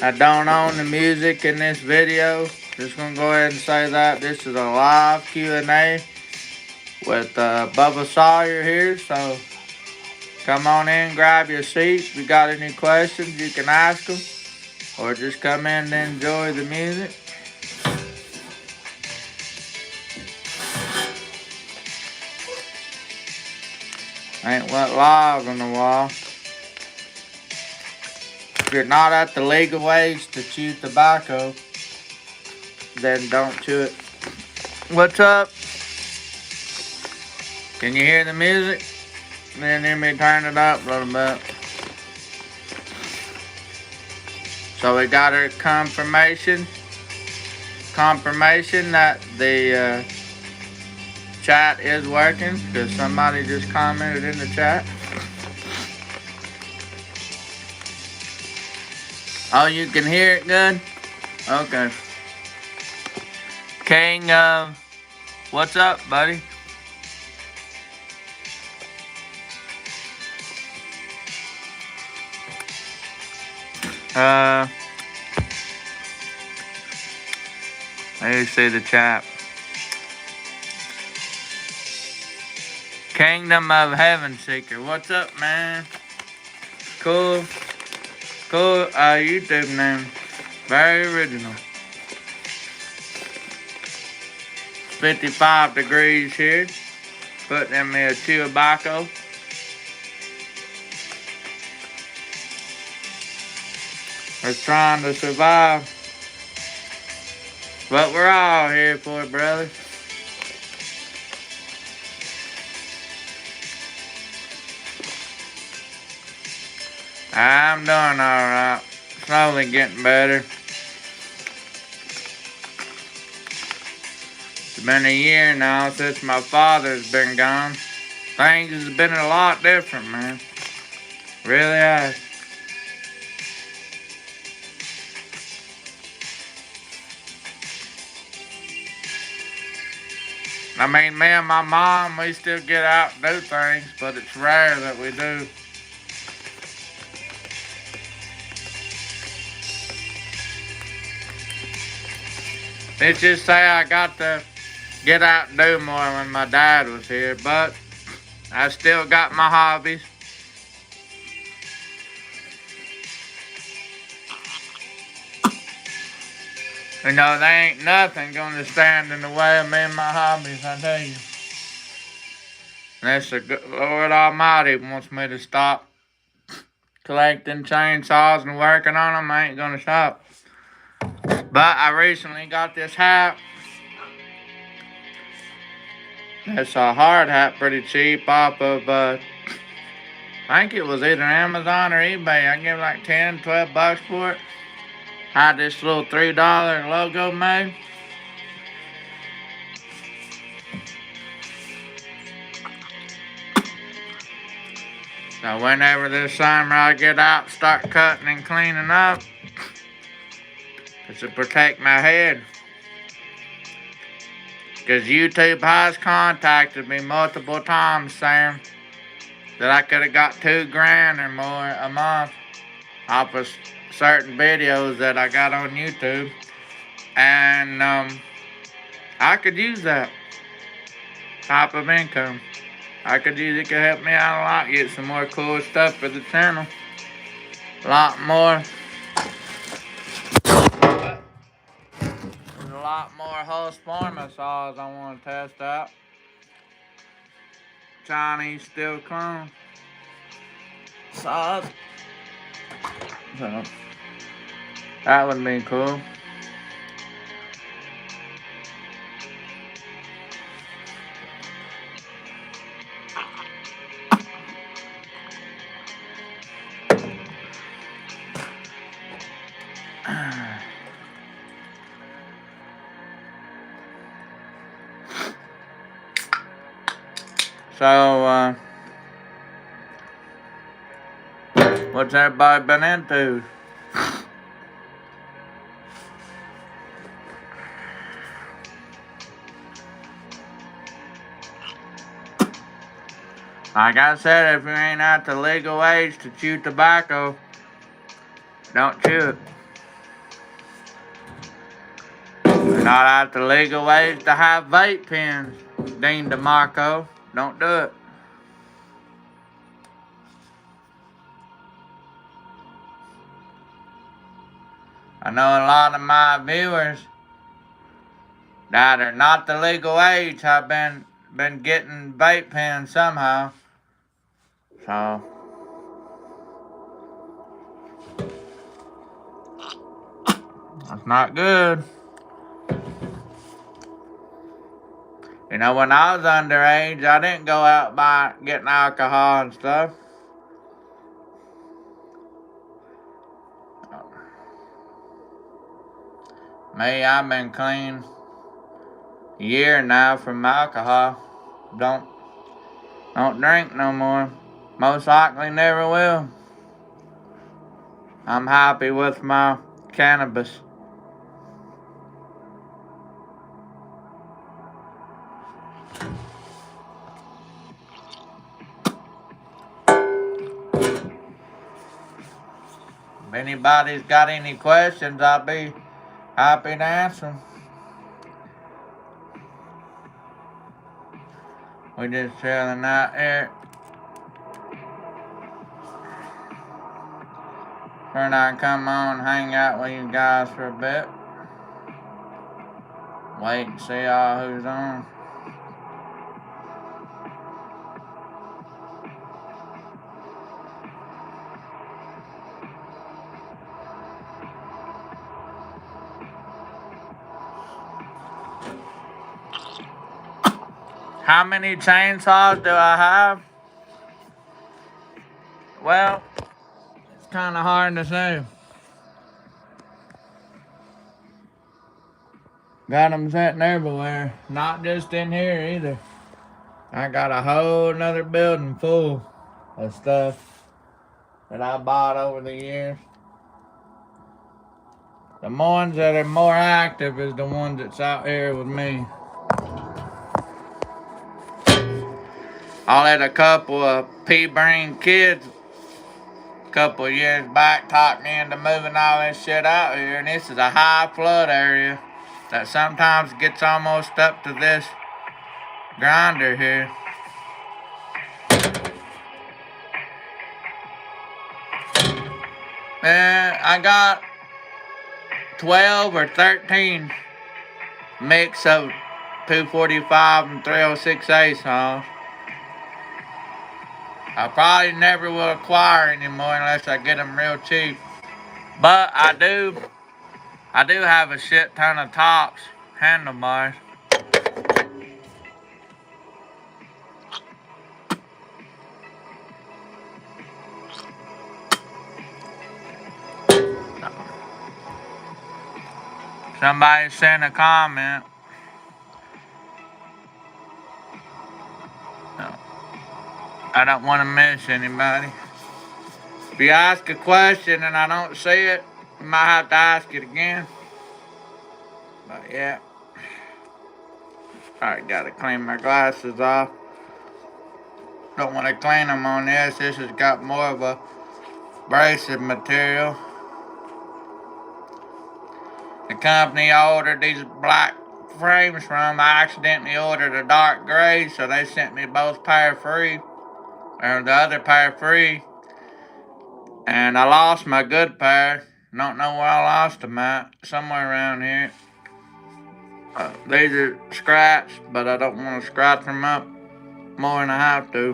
I don't own the music in this video. Just gonna go ahead and say that this is a live Q&A with Bubba Sawyer here. So come on in, grab your seat. If you got any questions, you can ask them, or just come in and enjoy the music. Ain't went live on the wall. If you're not at the legal age to chew tobacco, then don't chew it. What's up? Can you hear the music? Then hear me turn it up a little bit. So we got our confirmation that the chat is working, because somebody just commented in the chat. Oh, you can hear it good? Okay. King, what's up, buddy? Let me see the chat. Kingdom of Heaven Seeker, what's up, man? Cool YouTube name. Very original. 55 degrees here. Putting in me a tobacco. Just trying to survive. What we're all here for, brother. I'm doing alright. Slowly getting better. It's been a year now since my father's been gone. Things has been a lot different, man. Really has. I mean, me and my mom, we still get out and do things, but it's rare that we do. Let's just say I got to get out and do more when my dad was here, but I still got my hobbies. You know, there ain't nothing gonna stand in the way of me and my hobbies, I tell you. Unless the Lord Almighty wants me to stop collecting chainsaws and working on them, I ain't gonna stop. But I recently got this hat. It's a hard hat, pretty cheap, off of, I think it was either Amazon or eBay. I gave like 10, 12 bucks for it. Had this little $3 logo made. So whenever this summer I get out, start cutting and cleaning up, it's to protect my head. Because YouTube has contacted me multiple times saying that I could have got $2,000 or more a month off of certain videos that I got on YouTube. And I could use that type of income. I could use it, could help me out a lot, get some more cool stuff for the channel. A lot more. There's a lot more Husqvarna saws I want to test out. Chinese steel chrome saws. So that would be cool. So, what's everybody been into? Like I said, if you ain't at the legal age to chew tobacco, don't chew it. Not out the legal ways to have vape pens, Dean DeMarco. Don't do it. I know a lot of my viewers that are not the legal age have been getting vape pens somehow. So that's not good. You know, when I was underage, I didn't go out getting alcohol and stuff. Me, I've been clean a year now from alcohol. Don't drink no more. Most likely never will. I'm happy with my cannabis. If anybody's got any questions, I'll be happy to answer them. We just chilling out here. Figured I'd come on and hang out with you guys for a bit. Wait and see all who's on. How many chainsaws do I have? Well, it's kind of hard to say. Got them sitting everywhere, not just in here either. I got a whole nother building full of stuff that I bought over the years. The ones that are more active is the ones that's out here with me. I let a couple of pea-brain kids a couple of years back talk me into moving all this shit out here, and this is a high flood area that sometimes gets almost up to this grinder here. And I got 12 or 13 mix of 245 and 306A saws. I probably never will acquire anymore unless I get them real cheap. But I do have a shit ton of tops handlebars. Somebody sent a comment. I don't want to miss anybody. If you ask a question and I don't see it, you might have to ask it again. But yeah. Alright, gotta clean my glasses off. Don't want to clean them on this. This has got more of a abrasive material. The company I ordered these black frames from, I accidentally ordered a dark gray, so they sent me both pair free. Or the other pair free. And I lost my good pair. Don't know where I lost them at. Somewhere around here. These are scratched, but I don't want to scratch them up more than I have to.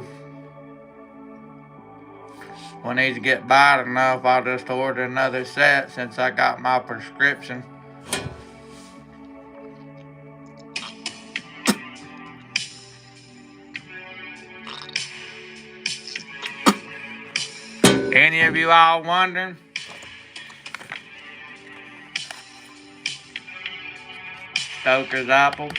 When these get bad enough, I'll just order another set since I got my prescription. Any of you all wondering? Stoker's apple.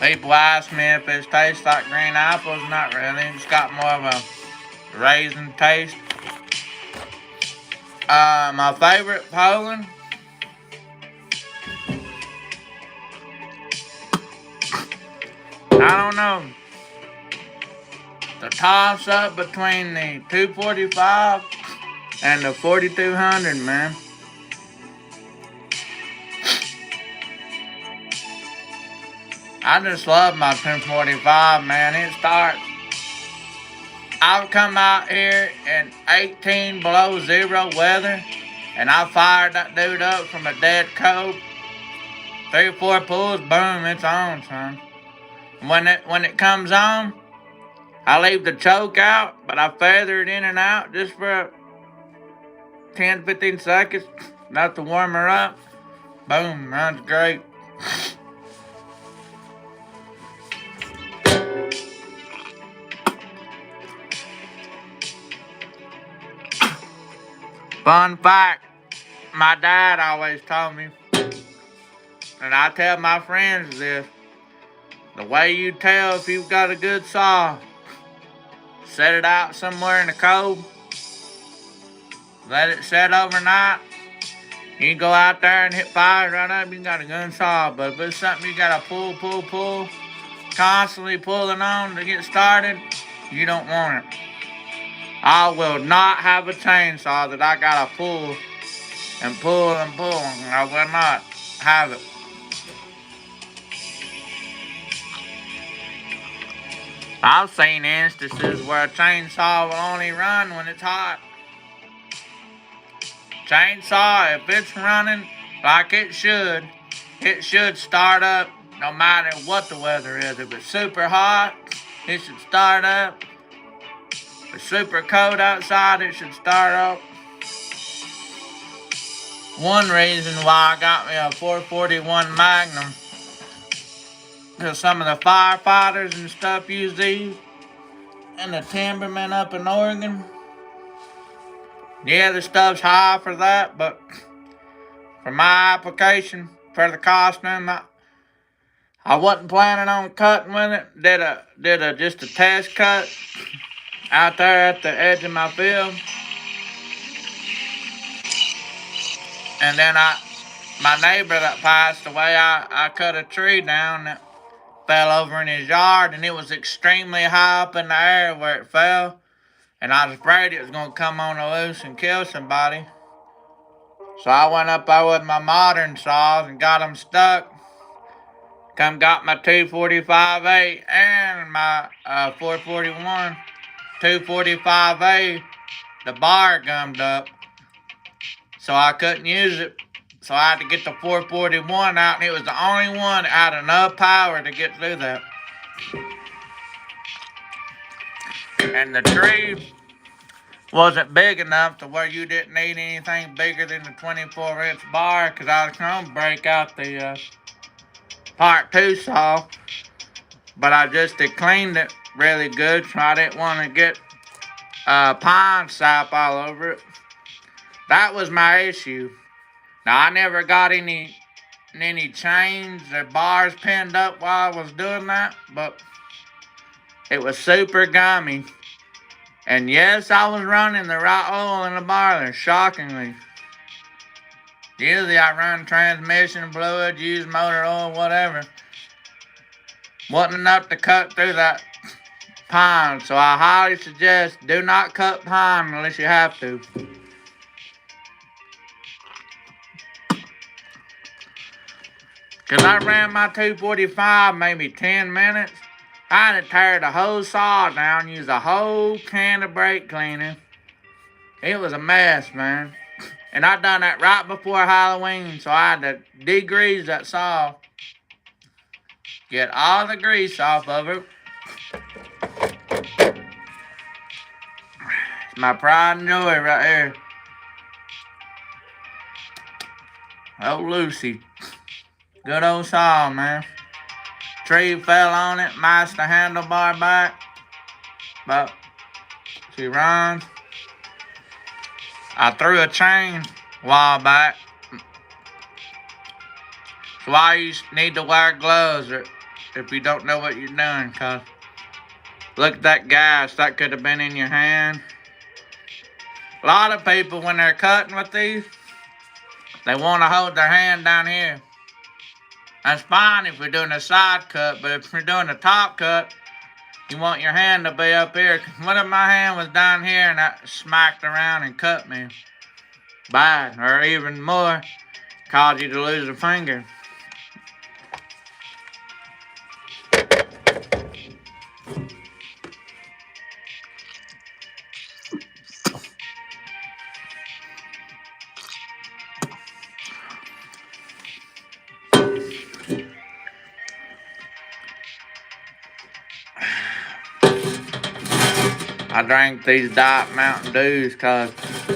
People ask me if it tastes like green apples. Not really. It's got more of a raisin taste. My favorite Poland. I don't know. The toss up between the 245 and the 4200, man. I just love my 1045, man. It starts. I've come out here in 18 below zero weather, and I fired that dude up from a dead cold. 3 or 4 pulls, boom, it's on, son. When it comes on, I leave the choke out, but I feather it in and out just for 10, 15 seconds, enough to warm her up. Boom, runs great. Fun fact, my dad always told me, and I tell my friends this, the way you tell if you've got a good saw, set it out somewhere in the cold, let it set overnight. You can go out there and hit fire right up, you got a good saw. But if it's something you gotta pull, constantly pulling on to get started, you don't want it. I will not have a chainsaw that I gotta pull and pull. I will not have it. I've seen instances where a chainsaw will only run when it's hot. Chainsaw, if it's running like it should start up no matter what the weather is. If it's super hot, it should start up. If it's super cold outside, it should start up. One reason why I got me a 441 Magnum, because some of the firefighters and stuff use these, and the timbermen up in Oregon. Yeah, the stuff's high for that, but for my application, for the costume, I wasn't planning on cutting with it. Did just a test cut out there at the edge of my field. And then my neighbor that passed away, I cut a tree down that fell over in his yard, and it was extremely high up in the air where it fell. And I was afraid it was going to come on the loose and kill somebody. So I went up there with my modern saws and got them stuck. Got my 245A and my 441. 245A, the bar gummed up, so I couldn't use it. So I had to get the 441 out, and it was the only one that had enough power to get through that. And the tree wasn't big enough to where you didn't need anything bigger than the 24-inch bar, because I was going to break out the Part 2 saw, but I just had cleaned it really good, so I didn't want to get pine sap all over it. That was my issue. Now, I never got any chains or bars pinned up while I was doing that, but it was super gummy. And yes, I was running the right oil in the boiler, shockingly. Usually I run transmission fluid, use motor oil, whatever. Wasn't enough to cut through that pine, so I highly suggest do not cut pine unless you have to. Because I ran my 245 maybe 10 minutes. I had to tear the whole saw down, use a whole can of brake cleaner. It was a mess, man. And I done that right before Halloween, so I had to degrease that saw. Get all the grease off of it. It's my pride and joy right here. Oh, Lucy. Good old saw, man. Tree fell on it, mashed the handlebar back. But she runs. I threw a chain a while back. So why you need to wear gloves if you don't know what you're doing, cause look at that gas, that could have been in your hand. A lot of people, when they're cutting with these, they want to hold their hand down here. That's fine if you're doing a side cut, but if you're doing a top cut, you want your hand to be up here. What if my hand was down here and that smacked around and cut me bad, or even more, caused you to lose a finger? I drink these Diet Mountain Dews because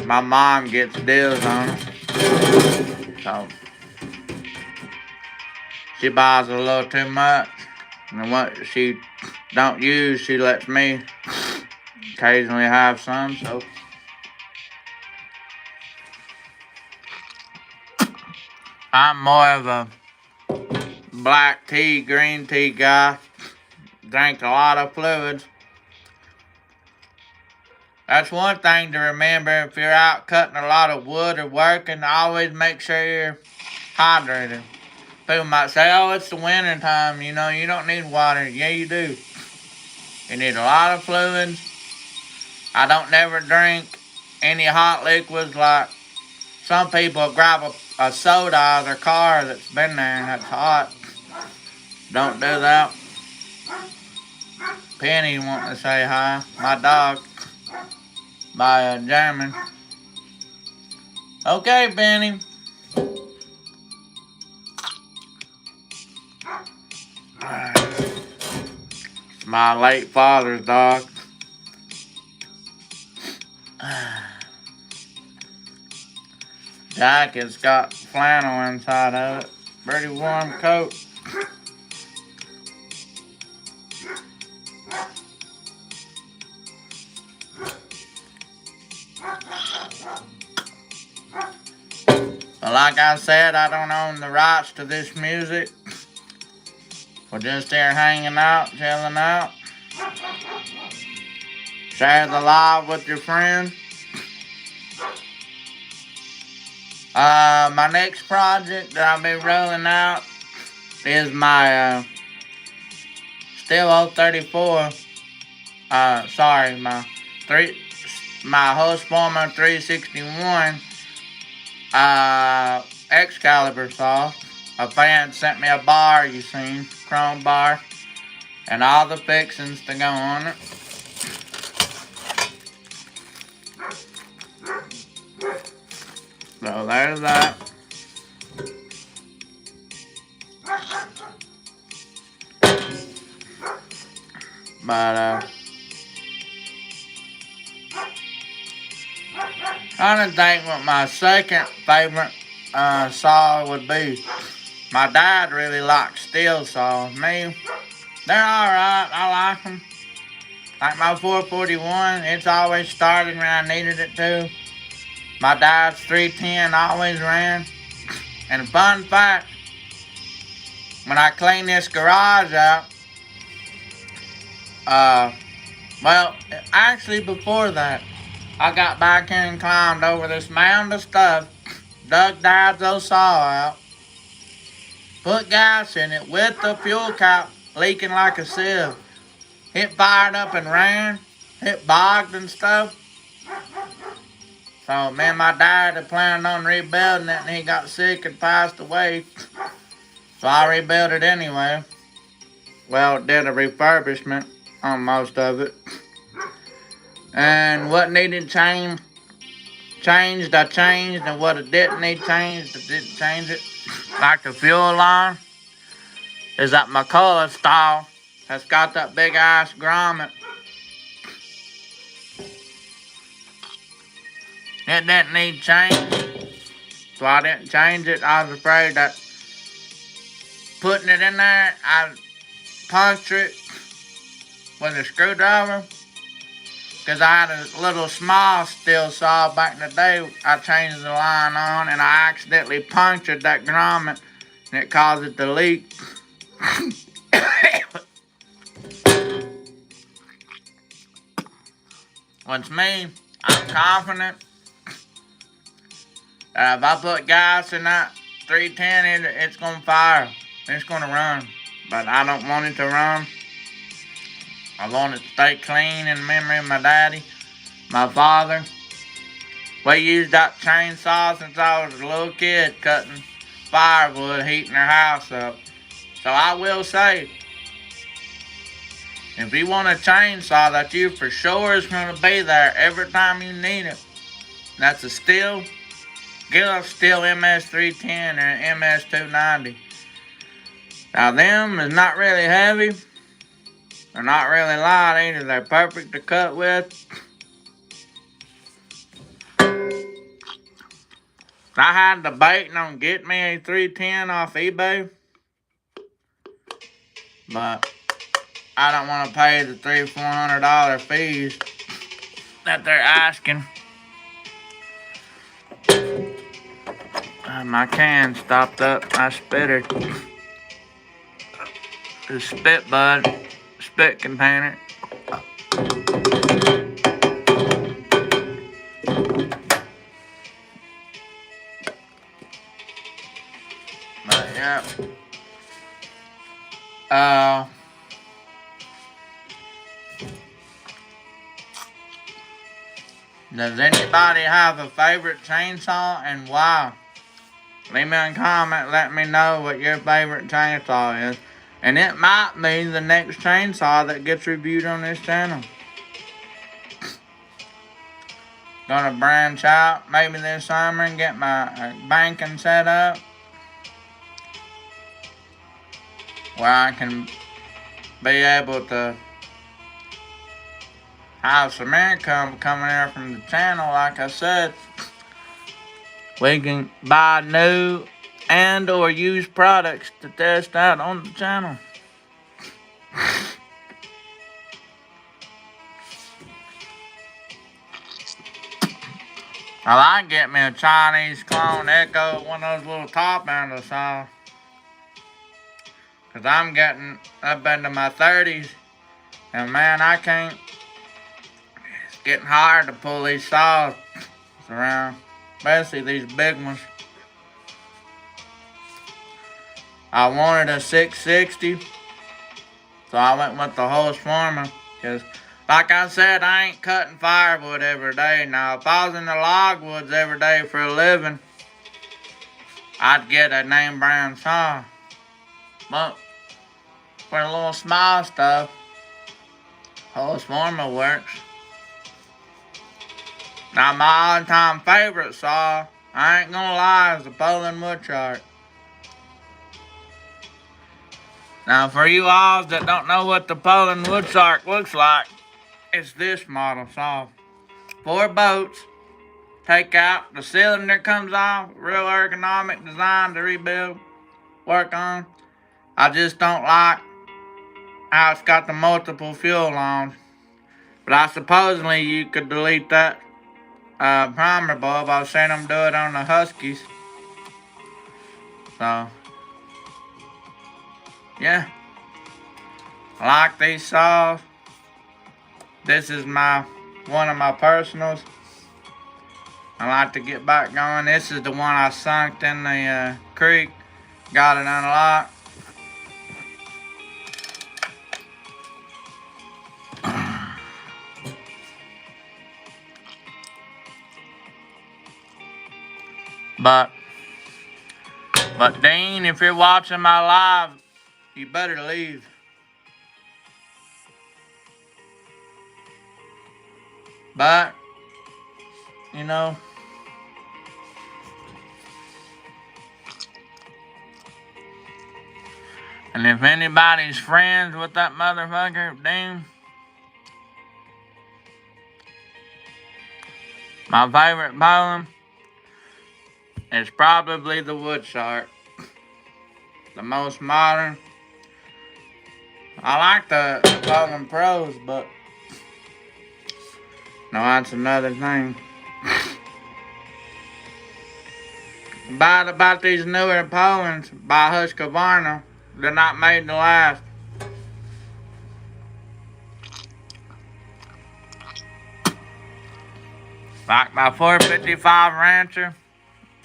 my mom gets deals on them. So she buys a little too much. And what she don't use, she lets me occasionally have some. So I'm more of a black tea, green tea guy. Drink a lot of fluids. That's one thing to remember if you're out cutting a lot of wood or working. Always make sure you're hydrated. People might say, oh, it's the winter time, you know, you don't need water. Yeah, you do. You need a lot of fluids. I don't never drink any hot liquids like some people grab a soda out of their car that's been there and that's hot. Don't do that. Penny wanting to say hi. My dog. By German. Okay, Penny. My late father's dog. Jacket's got flannel inside of it. Pretty warm coat. But like I said, I don't own the rights to this music. We're just here hanging out, chilling out. Share the live with your friends. My next project that I've been rolling out is my Stihl 034. My Husqvarna 361 Excalibur saw. A fan sent me a bar, you seen, chrome bar, and all the fixings to go on it. So there's that. But trying to think what my second favorite saw would be. My dad really likes Stihl saws. Me, they're alright. I like them. Like my 441, it's always started when I needed it to. My dad's 310 always ran. And a fun fact, when I cleaned this garage out, well, actually before that, I got back here and climbed over this mound of stuff, dug Dad's old saw out, put gas in it with the fuel cap leaking like a sieve. It fired up and ran. It bogged and stuff. So me and my dad had planned on rebuilding it and he got sick and passed away. So I rebuilt it anyway. Well, did a refurbishment on most of it. And what needed changed, I changed. And what it didn't need changed, I didn't change it. Like the fuel line is that McCullough style has got that big ass grommet. It didn't need change, so I didn't change it. I was afraid that putting it in there, I'd puncture it with a screwdriver. Because I had a little small Stihl saw back in the day. I changed the line on and I accidentally punctured that grommet and it caused it to leak. What's me, I'm confident that if I put gas in that 310, it's going to fire. It's going to run. But I don't want it to run. I want it to stay clean in memory of my daddy, my father. We used that chainsaw since I was a little kid, cutting firewood, heating their house up. So I will say, if you want a chainsaw that you for sure is going to be there every time you need it, that's a Stihl. Get a Stihl MS310 or MS290. Now them is not really heavy, They're not really light either. They're perfect to cut with. I had debating on getting me a 310 off eBay, but I don't want to pay the $300-400 fees that they're asking. My can stopped up. I spitter. The spit bud, spit container. But yeah. Does anybody have a favorite chainsaw and why? Leave me a comment, let me know what your favorite chainsaw is. And it might be the next chainsaw that gets reviewed on this channel. Gonna branch out maybe this summer and get my banking set up, where I can be able to have some income coming in from the channel. Like I said, we can buy new and or used products to test out on the channel. I like getting me a Chinese clone Echo, one of those little top handle saws. Cause I'm getting up into my 30s, and man, I can't. It's getting hard to pull these saws around, especially these big ones. I wanted a 660, so I went with the Husqvarna. Cause, like I said, I ain't cutting firewood every day. Now, if I was in the logwoods every day for a living, I'd get a name brand saw. But for a little small stuff, Husqvarna works. Now, my all-time favorite saw, I ain't gonna lie, is the Poland Woodchark. Now, for you all that don't know what the Poland Woodchark looks like, it's this model saw. 4 bolts, take out, the cylinder comes off, real ergonomic design to rebuild, work on. I just don't like how it's got the multiple fuel lines. But I supposedly you could delete that primer bulb. I've seen them do it on the Huskies. So, yeah. I like these saws. This is one of my personals. I like to get back going. This is the one I sunk in the creek. Got it unlocked. But Dean, if you're watching my live, you better leave. But, you know, and if anybody's friends with that motherfucker, Dean, my favorite Poland is probably the Woodshark. The most modern. I like the Poland Pros, but no, that's another thing. Bad about these newer Polands by Husqvarna, they're not made to last. Like my 455 Rancher,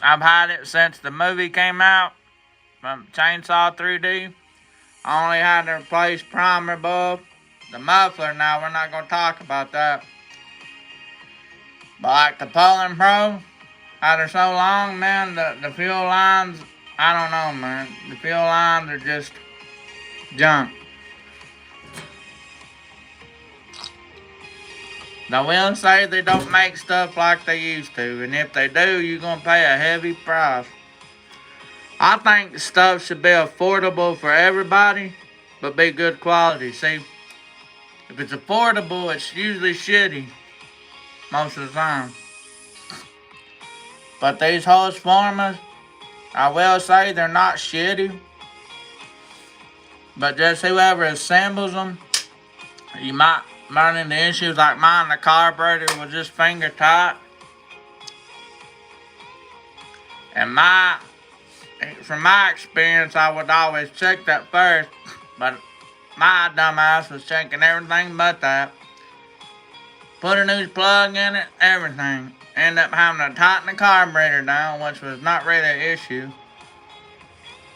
I've had it since the movie came out, from Chainsaw 3D. I only had to replace primer bulb. The muffler now, we're not going to talk about that. But like the Poland Pro, after so long, man, the fuel lines, I don't know, man. The fuel lines are just junk. I will say they don't make stuff like they used to, and if they do, you're going to pay a heavy price. I think stuff should be affordable for everybody, but be good quality. See, If it's affordable, it's usually shitty most of the time. But these horse farmers, I will say they're not shitty. But just whoever assembles them, you might run into issues like mine. The carburetor was just finger tight. And from my experience, I would always check that first. But my dumbass was checking everything but that. Put a new plug in it, everything. Ended up having to tighten the carburetor down, which was not really an issue.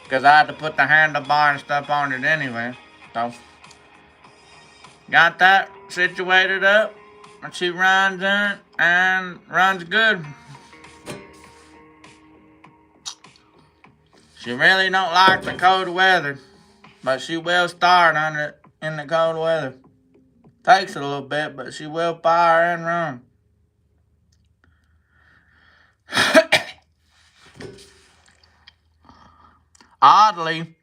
Because I had to put the handlebar and stuff on it anyway. So, got that situated up. And she runs in it and runs good. She really don't like the cold weather. But she will start in the cold weather. Takes a little bit, but she will fire and run. Oddly,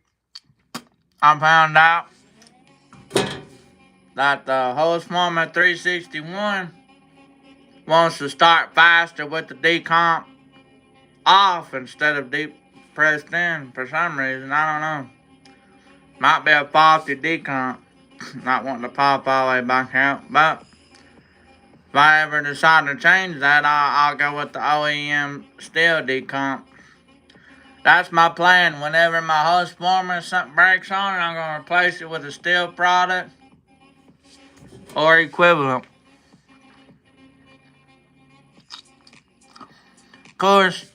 I found out that the Hose Farmer 361 wants to start faster with the decomp off instead of deep pressed in for some reason. I don't know. Might be a faulty decomp. Not wanting to pop all the way back out. But if I ever decide to change that, I'll go with the OEM steel decomp. That's my plan. Whenever my Hose Farmer something breaks on it, I'm going to replace it with a steel product or equivalent. Of course,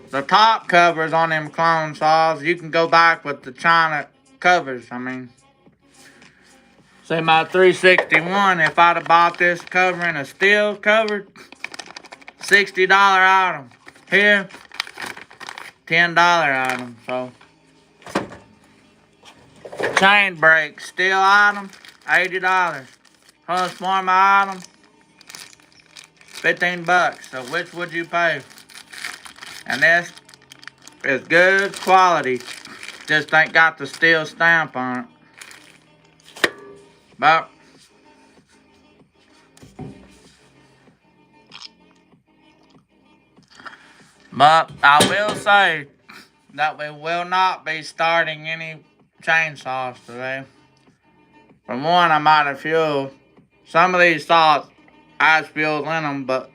the top covers on them clone saws, you can go back with the China covers. I mean, say my 361, if I'd have bought this cover in a steel cover, $60 item. Here, $10 item. So, chain brake, steel item, $80. Hose Farmer item, $15. So which would you pay? And this is good quality. Just ain't got the steel stamp on it. But I will say that we will not be starting any chainsaws today. For one, I'm out of fuel. Some of these saws has fuel in them, but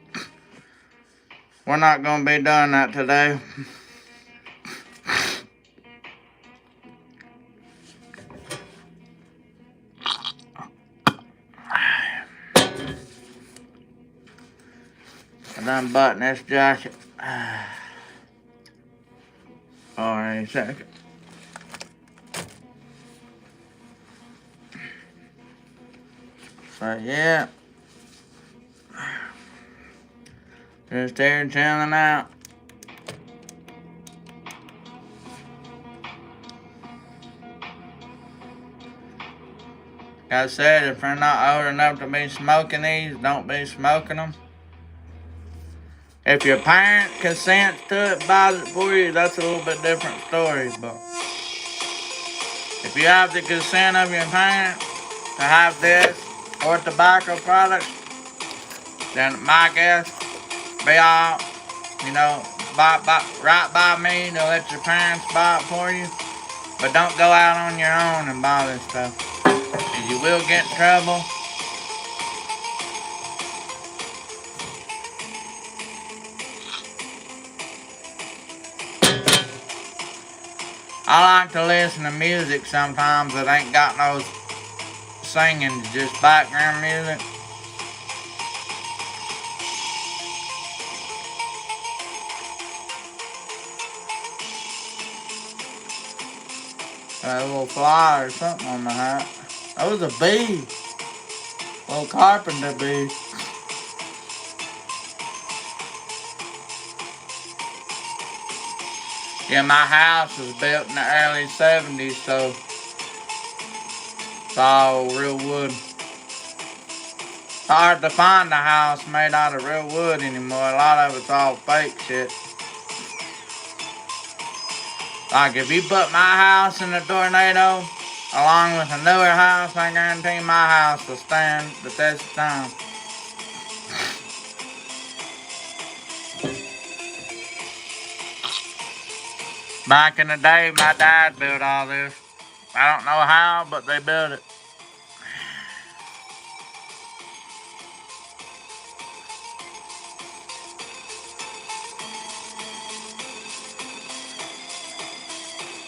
we're not going to be doing that today. And unbutton this jacket. Alright, a second. So yeah. Just here chilling out. Like I said, if you're not old enough to be smoking these, don't be smoking them. If your parent consents to it, buys it for you, that's a little bit different story. But if you have the consent of your parent to have this or tobacco products, then my guess, be all, right by me to let your parents buy it for you. But don't go out on your own and buy this stuff. You will get in trouble. I like to listen to music sometimes that ain't got no singing, just background music. A little fly or something on the hat. That was a bee. A little carpenter bee. Yeah, my house was built in the early 70s, so it's all real wood. It's hard to find a house made out of real wood anymore. A lot of it's all fake shit. Like if you put my house in a tornado, along with a newer house, I guarantee my house will stand the test of time. Back in the day, my dad built all this. I don't know how, but they built it.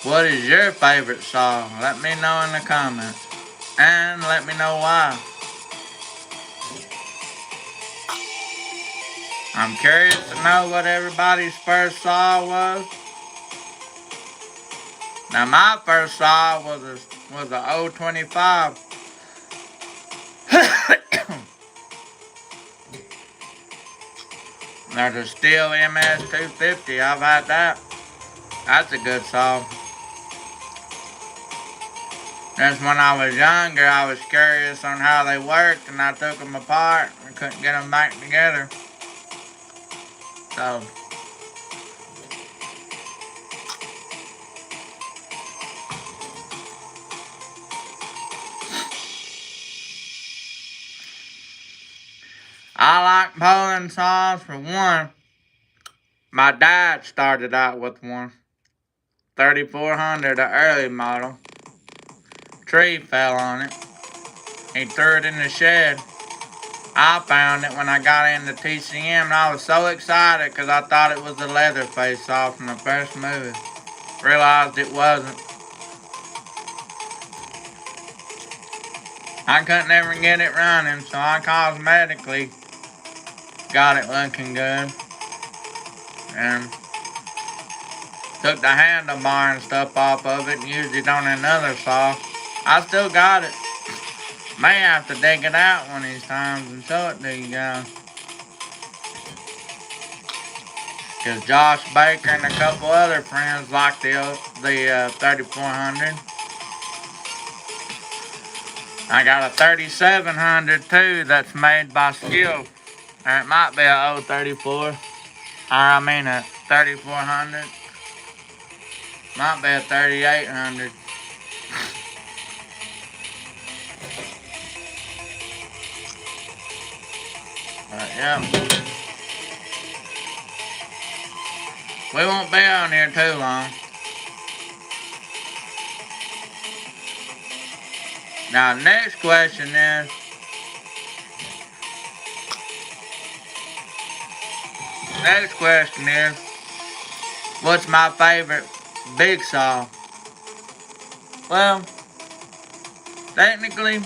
What is your favorite song? Let me know in the comments. And let me know why. I'm curious to know what everybody's first saw was. Now my first saw was a 025. There's a Stihl MS250. I've had that. That's a good saw. Just when I was younger, I was curious on how they worked, and I took them apart and couldn't get them back together. So, I like Poland saws for one. My dad started out with one. 3400, the early model. Tree fell on it. He threw it in the shed. I found it when I got into TCM, and I was so excited because I thought it was the Leatherface saw from the first movie. Realized it wasn't. I couldn't ever get it running, so I cosmetically got it looking good. And took the handlebar and stuff off of it and used it on another saw. I still got it. May have to dig it out one of these times and show it to you guys. Because Josh Baker and a couple other friends like the 3400. I got a 3700 too that's made by Skil. Or it might be a 034. Or I mean a 3400. Might be a 3800. But yeah. We won't be on here too long. Now, next question is, what's my favorite big saw? Well, technically,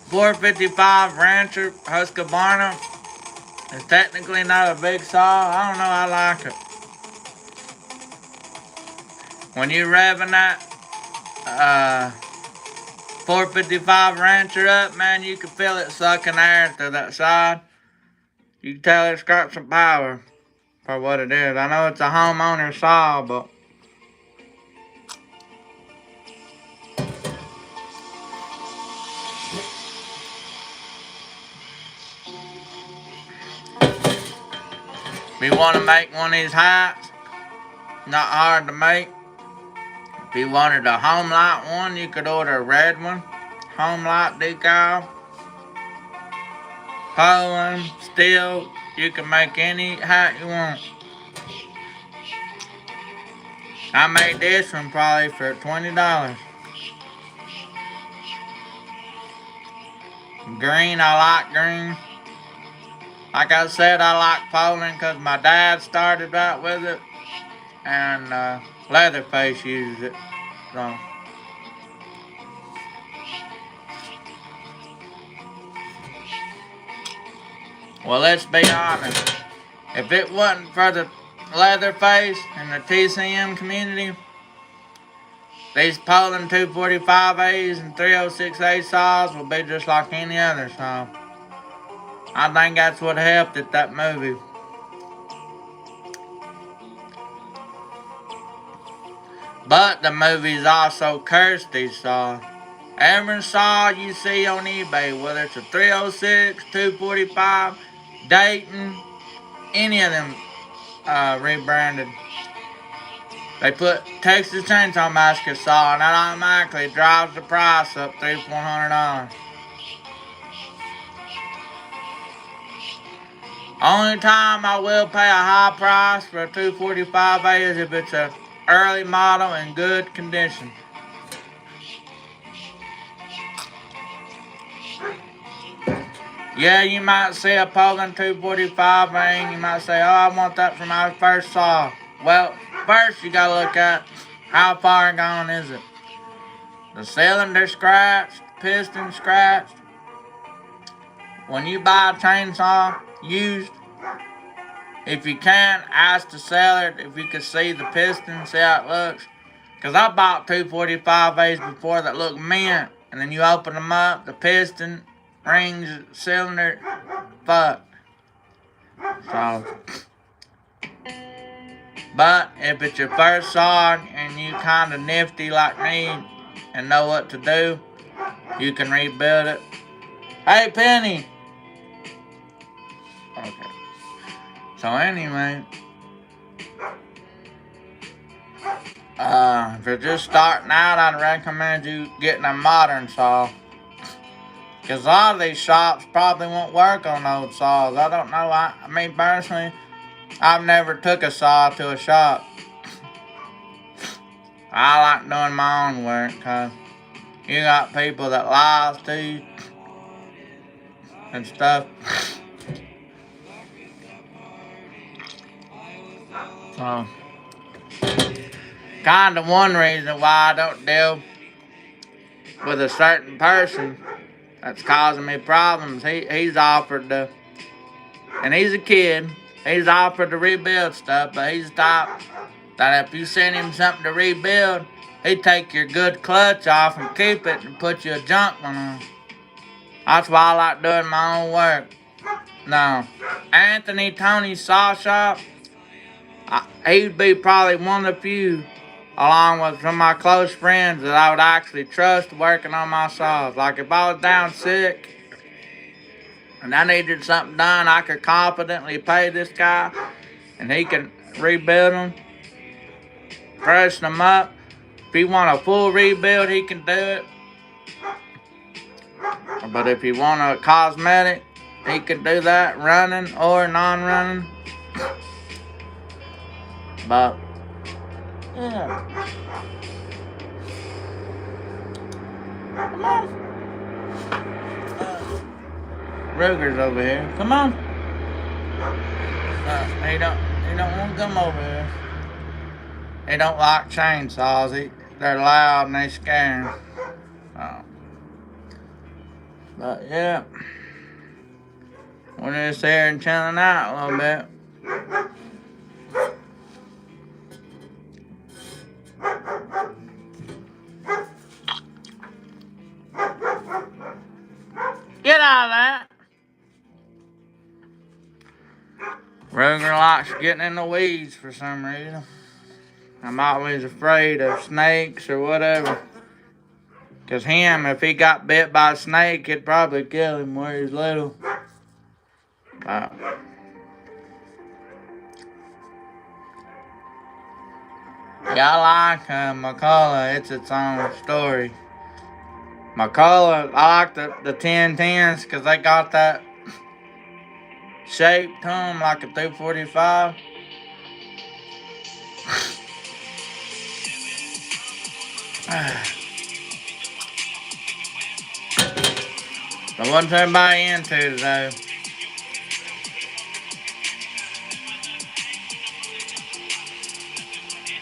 455 Rancher Husqvarna is technically not a big saw. I don't know, I like it. When you're revving that 455 Rancher up, man, you can feel it sucking air through that side. You can tell it's got some power for what it is. I know it's a homeowner saw, but if you want to make one of these hats, not hard to make. If you wanted a Homelight one, you could order a red one. Homelight decal. Poland, Stihl, you can make any hat you want. I made this one probably for $20. Green, I like green. Like I said, I like Poland because my dad started out with it. And Leatherface uses it. So. Well, let's be honest. If it wasn't for the Leatherface and the TCM community, these Poland 245As and 306A saws will be just like any other saw. I think that's what helped at that movie. But the movies also cursed these saws. Every saw you see on eBay, whether it's a 306, 245, Dayton, any of them rebranded, They put Texas Chainsaw Massacre saw, and that automatically drives the price up $300-400. Only time I will pay a high price for a 245A is if it's an early model in good condition. Yeah, you might see a Poland 245 ring. You might say, oh, I want that for my first saw. Well, first you gotta look at how far gone is it. The cylinder scratched, piston scratched. When you buy a chainsaw used, if you can, ask the seller if you can see the piston, see how it looks. Because I bought 245As before that looked mint, and then you open them up, the piston, rings, cylinder, fuck. So, but if it's your first saw and you kind of nifty like me and know what to do, you can rebuild it. Hey, Penny. Okay. So anyway, if you're just starting out, I'd recommend you getting a modern saw. Because a lot of these shops probably won't work on old saws. I don't know. I mean, personally, I've never took a saw to a shop. I like doing my own work because you got people that lies to you and stuff. So, kind of one reason why I don't deal with a certain person that's causing me problems. He's offered to, and he's a kid, he's offered to rebuild stuff, but he's the type that if you send him something to rebuild, he'd take your good clutch off and keep it and put you a junk one on. That's why I like doing my own work. Now, Anthony Tony's Saw Shop, he'd be probably one of the few, along with some of my close friends, that I would actually trust working on my saws. Like if I was down sick and I needed something done, I could confidently pay this guy and he can rebuild them, press them up. If he want a full rebuild, he can do it. But if you want a cosmetic, he can do that, running or non-running. But yeah. Come on. Ruger's over here. Come on. He don't want to come over here. He don't like chainsaws. They're loud and they scare him. But yeah. We're just here and chilling out a little bit. Get out of that. Ruger likes getting in the weeds for some reason. I'm always afraid of snakes or whatever. Because if he got bit by a snake, it'd probably kill him where he's little. Yeah, I like McCullough. It's its own story. McCullough, I like the 1010s because they got that shape to them like a 245. But what's everybody into today?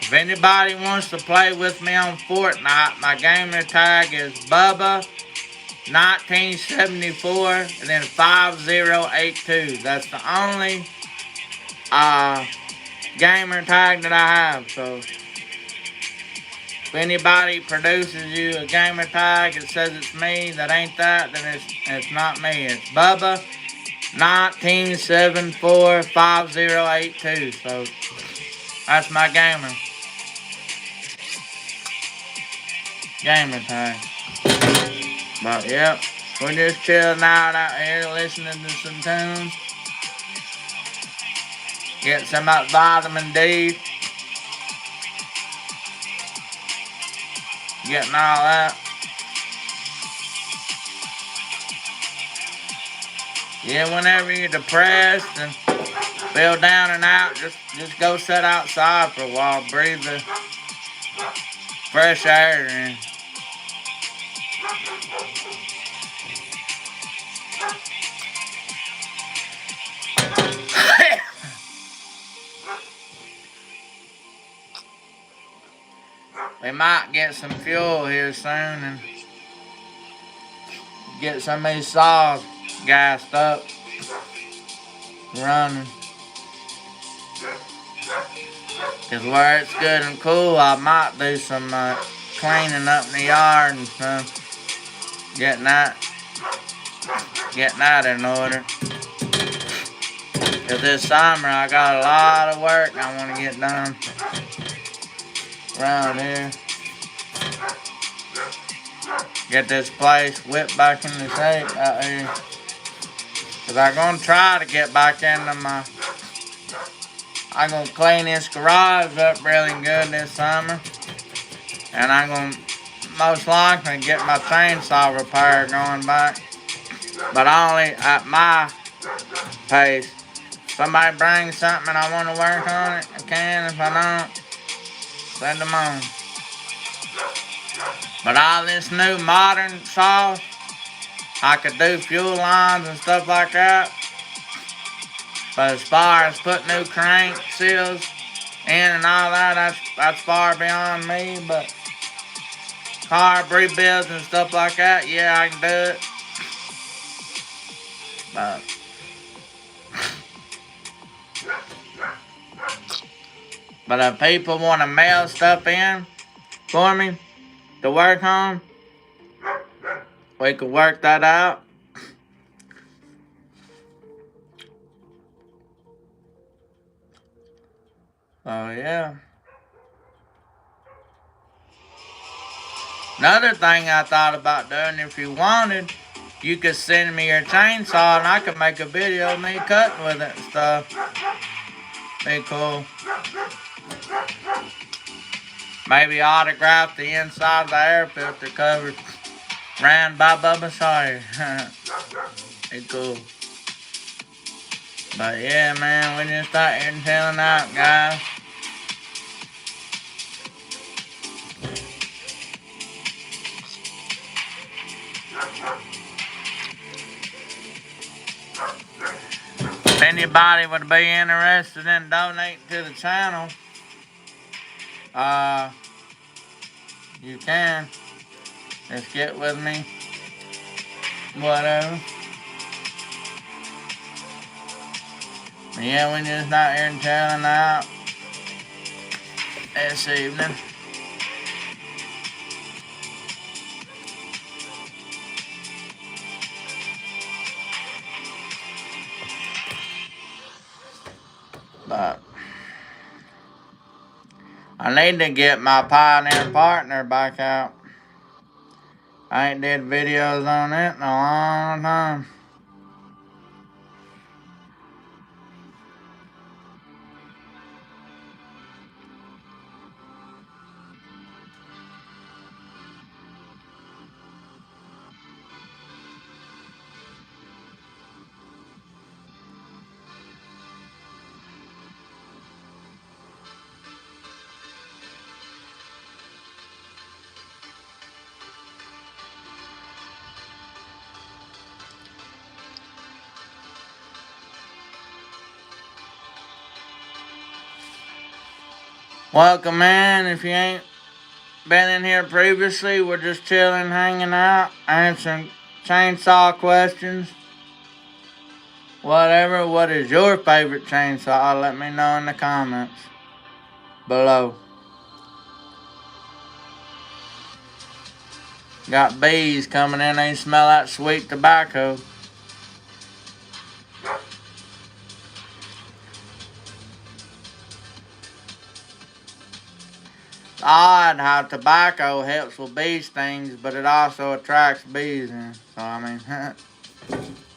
If anybody wants to play with me on Fortnite, my gamer tag is Bubba1974 and then 5082. That's the only gamer tag that I have. So if anybody produces you a gamer tag that says it's me, that ain't that, then it's not me. It's Bubba1974 5082. So that's my gamer tag. But yep, we're just chilling out here listening to some tunes. Get some vitamin D. getting all that. Yeah, whenever you're depressed and feel down and out, just go sit outside for a while, breathe the fresh air and we might get some fuel here soon and get some of these saws gassed up, running. Cause where it's good and cool, I might do some cleaning up in the yard and stuff. Getting that in order. Cause this summer I got a lot of work I want to get done around here. Get this place whipped back into shape out here. Cause I'm gonna try to get back into I'm gonna clean this garage up really good this summer. And I'm gonna most likely get my chainsaw repair going back. But only at my pace. Somebody brings something and I want to work on it, I can. If I don't, send them on. But all this new modern saw, I could do fuel lines and stuff like that. But as far as putting new crank seals in and all that, that's far beyond me. But car rebuilds and stuff like that, yeah, I can do it. But if people want to mail stuff in for me to work on, we could work that out. Oh, yeah. Another thing I thought about doing, if you wanted, you could send me your chainsaw and I could make a video of me cutting with it and stuff. Be cool. Maybe autograph the inside of the air filter cover. Ran by Bubba Sawyer. Be cool. But yeah, man, we just out here and chilling out, guys. If anybody would be interested in donating to the channel, you can. Just get with me. Whatever. But yeah, we just out here and chilling out this evening. But I need to get my Pioneer Partner back out. I ain't did videos on it in a long time. Welcome in. If you ain't been in here previously, we're just chilling, hanging out, answering chainsaw questions. Whatever. What is your favorite chainsaw? Let me know in the comments below. Got bees coming in. They smell that sweet tobacco. It's odd how tobacco helps with bee stings, but it also attracts bees in. So, I mean,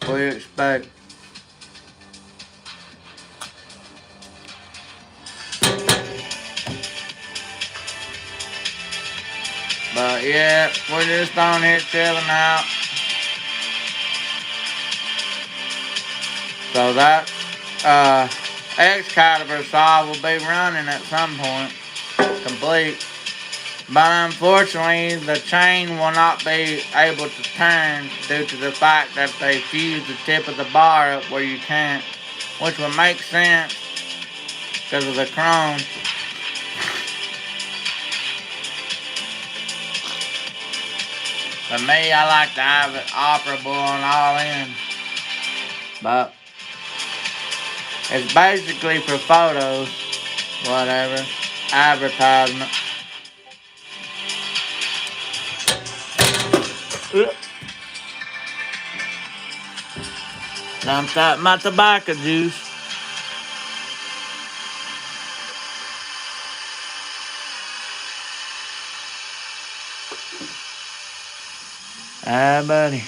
what do you expect? But yeah, we're just on here chilling out. So that Excalibur saw will be running at some point, complete. But unfortunately, the chain will not be able to turn due to the fact that they fused the tip of the bar up where you can't, which would make sense because of the chrome. For me, I like to have it operable on all ends. But it's basically for photos, whatever, advertisement. Dumped out my tobacco juice. Ah, buddy.